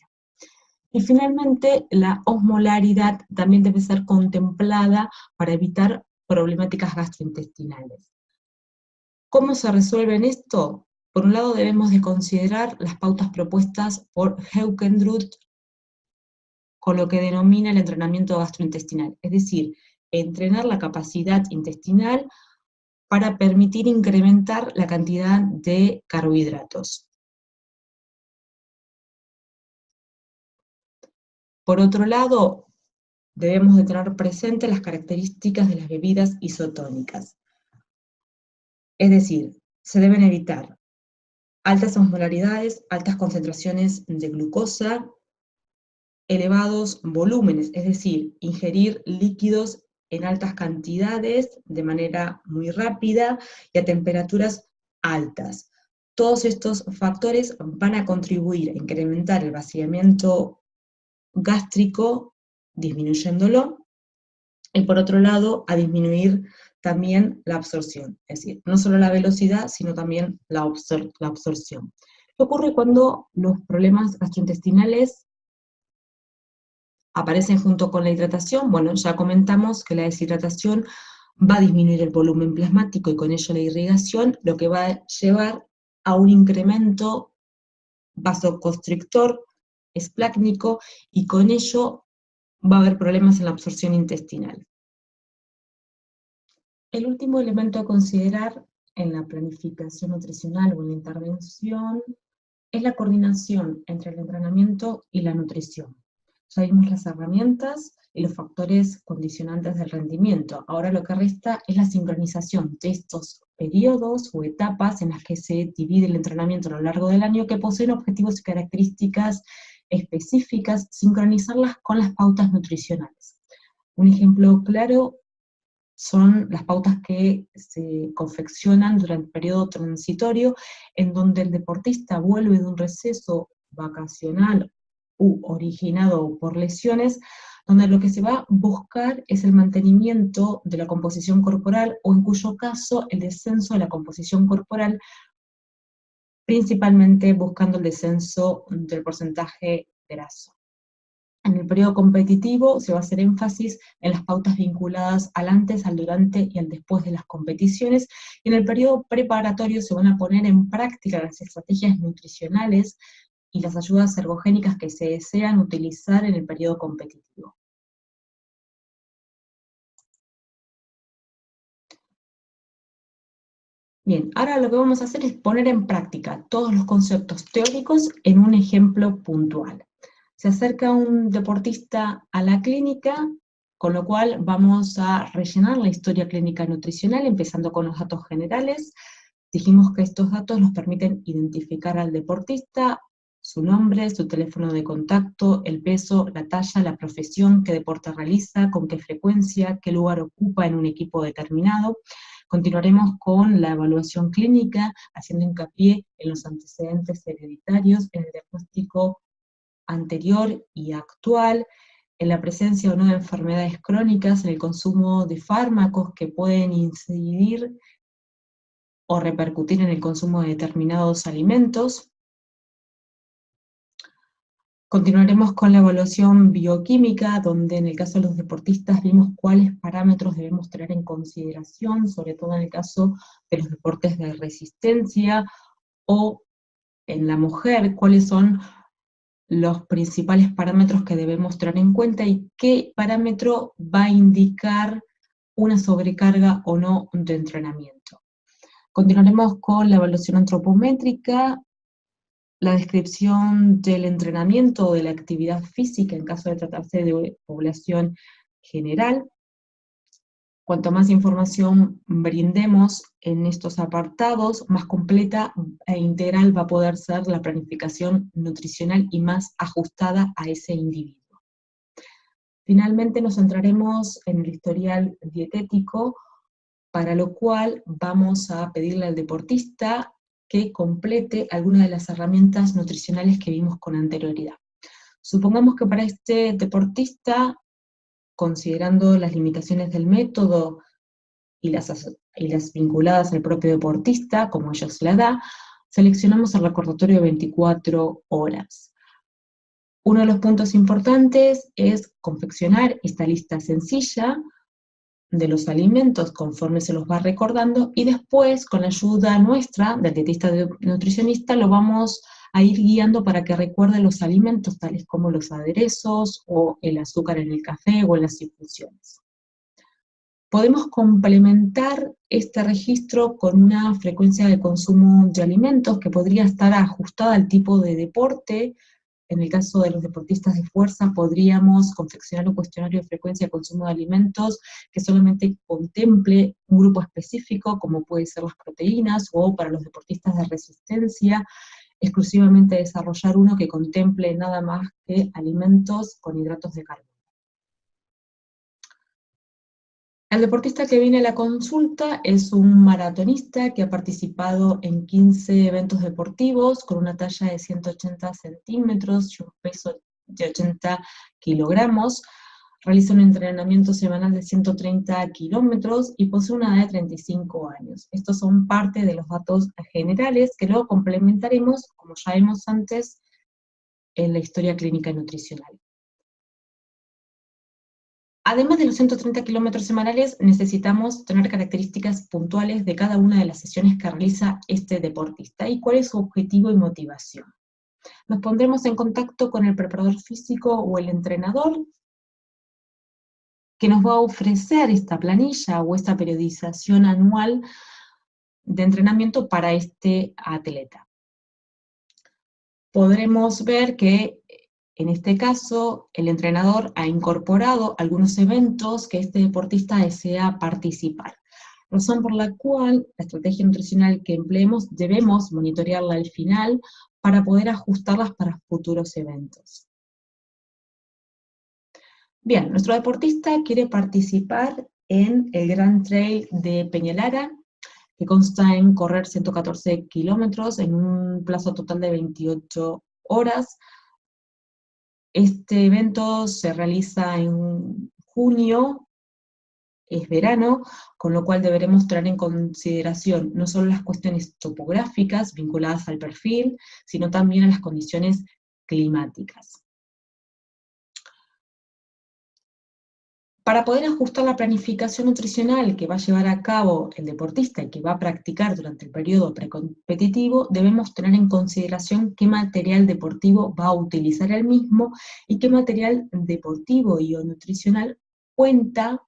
Y finalmente, la osmolaridad también debe ser contemplada para evitar problemáticas gastrointestinales. ¿Cómo se resuelve esto? Por un lado debemos de considerar las pautas propuestas por Heukenroth con lo que denomina el entrenamiento gastrointestinal, es decir, entrenar la capacidad intestinal para permitir incrementar la cantidad de carbohidratos. Por otro lado, debemos de tener presente las características de las bebidas isotónicas. Es decir, se deben evitar altas osmolaridades, altas concentraciones de glucosa, elevados volúmenes, es decir, ingerir líquidos en altas cantidades de manera muy rápida y a temperaturas altas. Todos estos factores van a contribuir a incrementar el vaciamiento gástrico, disminuyéndolo, y por otro lado, a disminuir también la absorción, es decir, no solo la velocidad, sino también la absorción. ¿Qué ocurre cuando los problemas gastrointestinales aparecen junto con la hidratación? Bueno, ya comentamos que la deshidratación va a disminuir el volumen plasmático y con ello la irrigación, lo que va a llevar a un incremento vasoconstrictor esplácnico y con ello va a haber problemas en la absorción intestinal. El último elemento a considerar en la planificación nutricional o en la intervención es la coordinación entre el entrenamiento y la nutrición. Ya vimos las herramientas y los factores condicionantes del rendimiento. Ahora lo que resta es la sincronización de estos periodos o etapas en las que se divide el entrenamiento a lo largo del año, que poseen objetivos y características específicas, sincronizarlas con las pautas nutricionales. Un ejemplo claro son las pautas que se confeccionan durante el periodo transitorio, en donde el deportista vuelve de un receso vacacional u originado por lesiones, donde lo que se va a buscar es el mantenimiento de la composición corporal, o en cuyo caso el descenso de la composición corporal, principalmente buscando el descenso del porcentaje graso. En el periodo competitivo se va a hacer énfasis en las pautas vinculadas al antes, al durante y al después de las competiciones, y en el periodo preparatorio se van a poner en práctica las estrategias nutricionales y las ayudas ergogénicas que se desean utilizar en el periodo competitivo. Bien, ahora lo que vamos a hacer es poner en práctica todos los conceptos teóricos en un ejemplo puntual. Se acerca un deportista a la clínica, con lo cual vamos a rellenar la historia clínica nutricional, empezando con los datos generales. Dijimos que estos datos nos permiten identificar al deportista, su nombre, su teléfono de contacto, el peso, la talla, la profesión, qué deporte realiza, con qué frecuencia, qué lugar ocupa en un equipo determinado. Continuaremos con la evaluación clínica, haciendo hincapié en los antecedentes hereditarios, en el diagnóstico anterior y actual, en la presencia o no de enfermedades crónicas, en el consumo de fármacos que pueden incidir o repercutir en el consumo de determinados alimentos. Continuaremos con la evaluación bioquímica, donde en el caso de los deportistas vimos cuáles parámetros debemos tener en consideración, sobre todo en el caso de los deportes de resistencia, o en la mujer, cuáles son los principales parámetros que debemos tener en cuenta y qué parámetro va a indicar una sobrecarga o no de entrenamiento. Continuaremos con la evaluación antropométrica, la descripción del entrenamiento o de la actividad física en caso de tratarse de población general. Cuanto más información brindemos en estos apartados, más completa e integral va a poder ser la planificación nutricional y más ajustada a ese individuo. Finalmente nos centraremos en el historial dietético, para lo cual vamos a pedirle al deportista que complete alguna de las herramientas nutricionales que vimos con anterioridad. Supongamos que para este deportista, considerando las limitaciones del método y las vinculadas al propio deportista, como ellos la da, seleccionamos el recordatorio de 24 horas. Uno de los puntos importantes es confeccionar esta lista sencilla de los alimentos conforme se los va recordando, y después, con la ayuda nuestra, del dietista nutricionista, lo vamos a ir guiando para que recuerde los alimentos, tales como los aderezos, o el azúcar en el café, o en las infusiones. Podemos complementar este registro con una frecuencia de consumo de alimentos que podría estar ajustada al tipo de deporte. En el caso de los deportistas de fuerza, podríamos confeccionar un cuestionario de frecuencia de consumo de alimentos que solamente contemple un grupo específico, como puede ser las proteínas, o para los deportistas de resistencia, exclusivamente desarrollar uno que contemple nada más que alimentos con hidratos de carbono. El deportista que viene a la consulta es un maratonista que ha participado en 15 eventos deportivos con una talla de 180 centímetros y un peso de 80 kilogramos. Realiza un entrenamiento semanal de 130 kilómetros y posee una edad de 35 años. Estos son parte de los datos generales que luego complementaremos, como ya vimos antes, en la historia clínica y nutricional. Además de los 130 kilómetros semanales, necesitamos tener características puntuales de cada una de las sesiones que realiza este deportista y cuál es su objetivo y motivación. Nos pondremos en contacto con el preparador físico o el entrenador, que nos va a ofrecer esta planilla o esta periodización anual, de entrenamiento para este atleta. Podremos ver que en este caso el entrenador ha incorporado algunos eventos que este deportista desea participar, razón por la cual la estrategia nutricional que empleemos debemos monitorearla al final para poder ajustarlas para futuros eventos. Bien, nuestro deportista quiere participar en el Grand Trail de Peñalara, que consta en correr 114 kilómetros en un plazo total de 28 horas. Este evento se realiza en junio, es verano, con lo cual deberemos tener en consideración no solo las cuestiones topográficas vinculadas al perfil, sino también a las condiciones climáticas. Para poder ajustar la planificación nutricional que va a llevar a cabo el deportista y que va a practicar durante el periodo precompetitivo, debemos tener en consideración qué material deportivo va a utilizar el mismo y qué material deportivo y o nutricional cuenta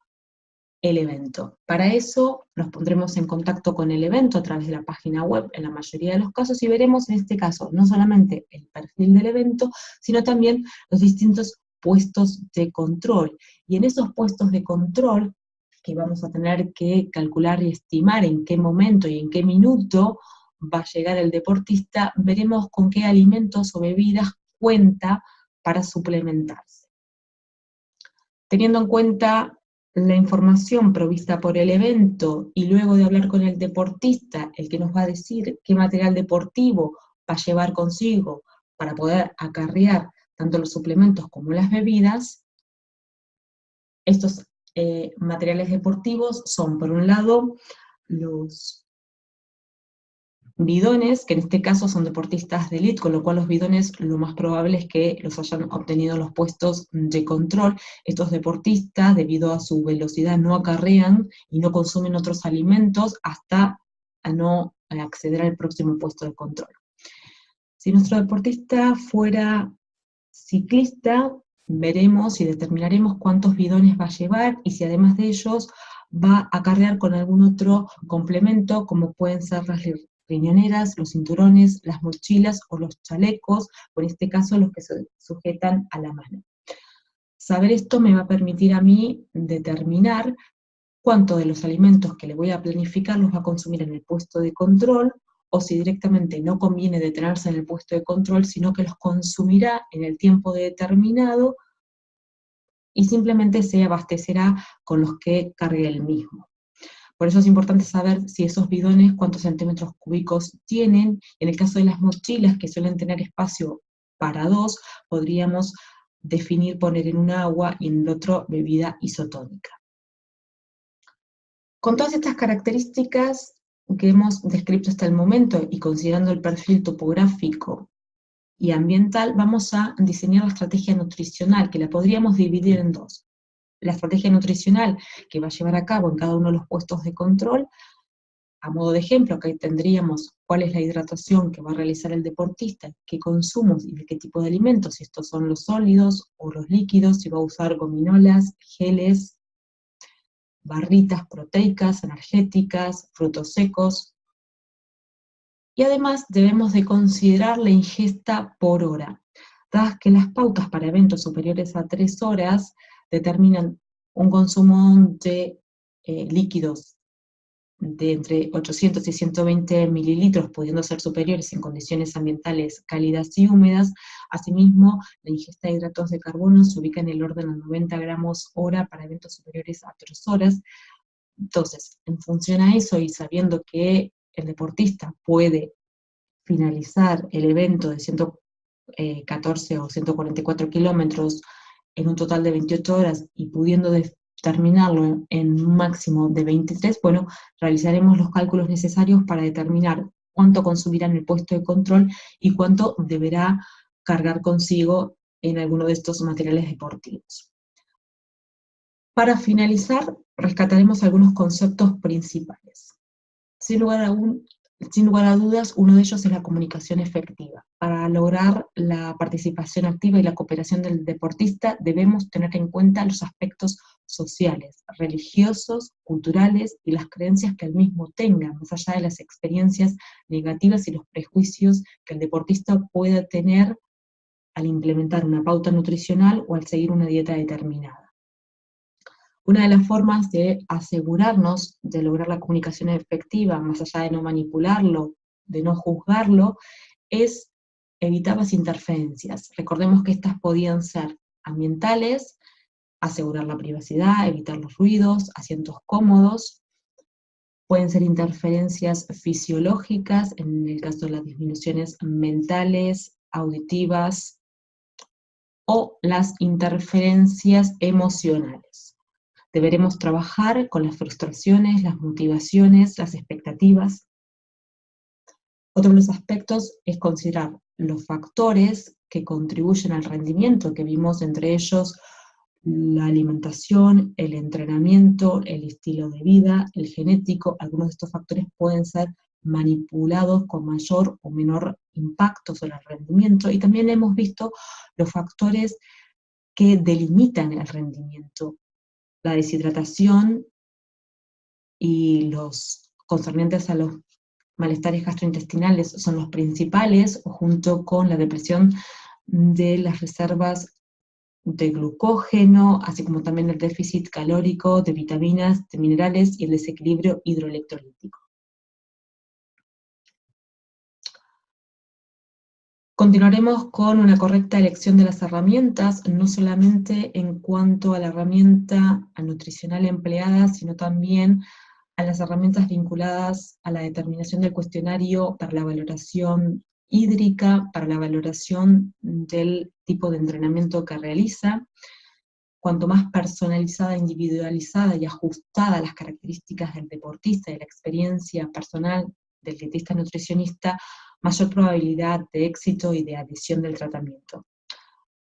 el evento. Para eso nos pondremos en contacto con el evento a través de la página web en la mayoría de los casos y veremos en este caso no solamente el perfil del evento, sino también los distintos puestos de control. Y en esos puestos de control, que vamos a tener que calcular y estimar en qué momento y en qué minuto va a llegar el deportista, veremos con qué alimentos o bebidas cuenta para suplementarse. Teniendo en cuenta la información provista por el evento y luego de hablar con el deportista, el que nos va a decir qué material deportivo va a llevar consigo para poder acarrear tanto los suplementos como las bebidas, estos materiales deportivos son, por un lado, los bidones, que en este caso son deportistas de élite, con lo cual los bidones lo más probable es que los hayan obtenido en los puestos de control. Estos deportistas, debido a su velocidad, no acarrean y no consumen otros alimentos hasta no acceder al próximo puesto de control. Si nuestro deportista fuera ciclista, veremos y determinaremos cuántos bidones va a llevar y si además de ellos va a acarrear con algún otro complemento, como pueden ser las riñoneras, los cinturones, las mochilas o los chalecos, o en este caso los que se sujetan a la mano. Saber esto me va a permitir a mí determinar cuánto de los alimentos que le voy a planificar los va a consumir en el puesto de control, o si directamente no conviene detenerse en el puesto de control, sino que los consumirá en el tiempo determinado y simplemente se abastecerá con los que cargue el mismo. Por eso es importante saber si esos bidones cuántos centímetros cúbicos tienen. En el caso de las mochilas, que suelen tener espacio para 2, podríamos definir poner en un agua y en el otro bebida isotónica. Con todas estas características que hemos descrito hasta el momento y considerando el perfil topográfico y ambiental, vamos a diseñar la estrategia nutricional, que la podríamos dividir en dos. La estrategia nutricional que va a llevar a cabo en cada uno de los puestos de control. A modo de ejemplo, acá tendríamos cuál es la hidratación que va a realizar el deportista, qué consumos y de qué tipo de alimentos, si estos son los sólidos o los líquidos, si va a usar gominolas, geles, barritas proteicas, energéticas, frutos secos. Y además debemos de considerar la ingesta por hora, dadas que las pautas para eventos superiores a 3 horas determinan un consumo de líquidos de entre 800 y 120 mililitros, pudiendo ser superiores en condiciones ambientales cálidas y húmedas. Asimismo, la ingesta de hidratos de carbono se ubica en el orden de 90 gramos hora para eventos superiores a 3 horas. Entonces, en función a eso y sabiendo que el deportista puede finalizar el evento de 114 o 144 kilómetros en un total de 28 horas y pudiendo terminarlo en un máximo de 23, bueno, realizaremos los cálculos necesarios para determinar cuánto consumirá en el puesto de control y cuánto deberá cargar consigo en alguno de estos materiales deportivos. Para finalizar, rescataremos algunos conceptos principales. Sin lugar sin lugar a dudas, uno de ellos es la comunicación efectiva. Para lograr la participación activa y la cooperación del deportista, debemos tener en cuenta los aspectos sociales, religiosos, culturales y las creencias que el mismo tenga, más allá de las experiencias negativas y los prejuicios que el deportista pueda tener al implementar una pauta nutricional o al seguir una dieta determinada. Una de las formas de asegurarnos de lograr la comunicación efectiva, más allá de no manipularlo, de no juzgarlo, es evitar las interferencias. Recordemos que estas podían ser ambientales, asegurar la privacidad, evitar los ruidos, asientos cómodos. Pueden ser interferencias fisiológicas, en el caso de las disminuciones mentales, auditivas, o las interferencias emocionales. Deberemos trabajar con las frustraciones, las motivaciones, las expectativas. Otro de los aspectos es considerar los factores que contribuyen al rendimiento, que vimos entre ellos la alimentación, el entrenamiento, el estilo de vida, el genético. Algunos de estos factores pueden ser manipulados con mayor o menor impacto sobre el rendimiento, y también hemos visto los factores que delimitan el rendimiento. La deshidratación y los concernientes a los malestares gastrointestinales son los principales, junto con la depresión de las reservas de glucógeno, así como también el déficit calórico, de vitaminas, de minerales y el desequilibrio hidroelectrolítico. Continuaremos con una correcta elección de las herramientas, no solamente en cuanto a la herramienta nutricional empleada, sino también a las herramientas vinculadas a la determinación del cuestionario para la valoración hídrica, para la valoración del tipo de entrenamiento que realiza. Cuanto más personalizada, individualizada y ajustada a las características del deportista y la experiencia personal del dietista nutricionista, mayor probabilidad de éxito y de adhesión del tratamiento.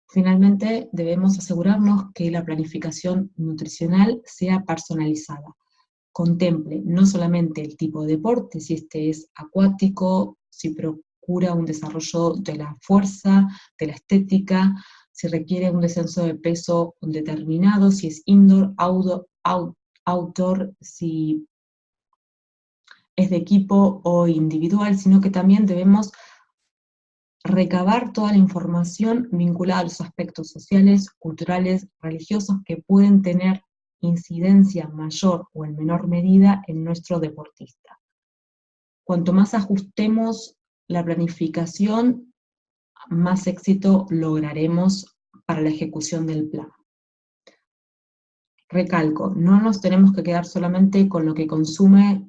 Finalmente, debemos asegurarnos que la planificación nutricional sea personalizada. Contemple no solamente el tipo de deporte, si este es acuático, si procura un desarrollo de la fuerza, de la estética, si requiere un descenso de peso determinado, si es indoor, outdoor, si es de equipo o individual, sino que también debemos recabar toda la información vinculada a los aspectos sociales, culturales, religiosos que pueden tener incidencia mayor o en menor medida en nuestro deportista. Cuanto más ajustemos la planificación, más éxito lograremos para la ejecución del plan. Recalco, no nos tenemos que quedar solamente con lo que consume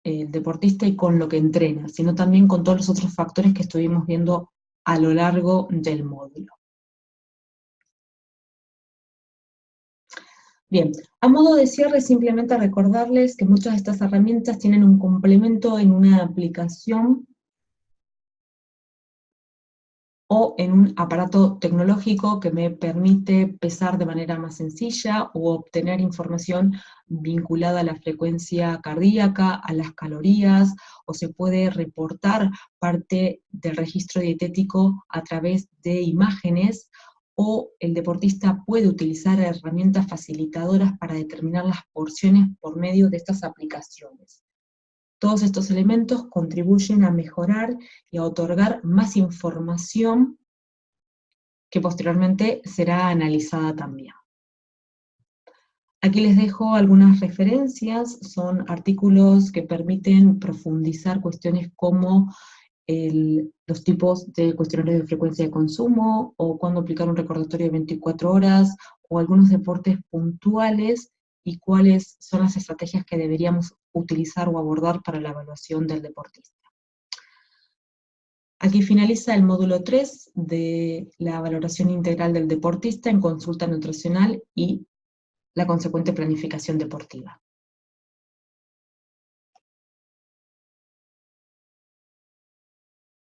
el deportista y con lo que entrena, sino también con todos los otros factores que estuvimos viendo a lo largo del módulo. Bien, a modo de cierre, simplemente recordarles que muchas de estas herramientas tienen un complemento en una aplicación o en un aparato tecnológico que me permite pesar de manera más sencilla o obtener información vinculada a la frecuencia cardíaca, a las calorías, o se puede reportar parte del registro dietético a través de imágenes, o el deportista puede utilizar herramientas facilitadoras para determinar las porciones por medio de estas aplicaciones. Todos estos elementos contribuyen a mejorar y a otorgar más información que posteriormente será analizada también. Aquí les dejo algunas referencias, son artículos que permiten profundizar cuestiones como los tipos de cuestionarios de frecuencia de consumo, o cuándo aplicar un recordatorio de 24 horas, o algunos deportes puntuales, y cuáles son las estrategias que deberíamos utilizar o abordar para la evaluación del deportista. Aquí finaliza el módulo 3 de la valoración integral del deportista en consulta nutricional y la consecuente planificación deportiva.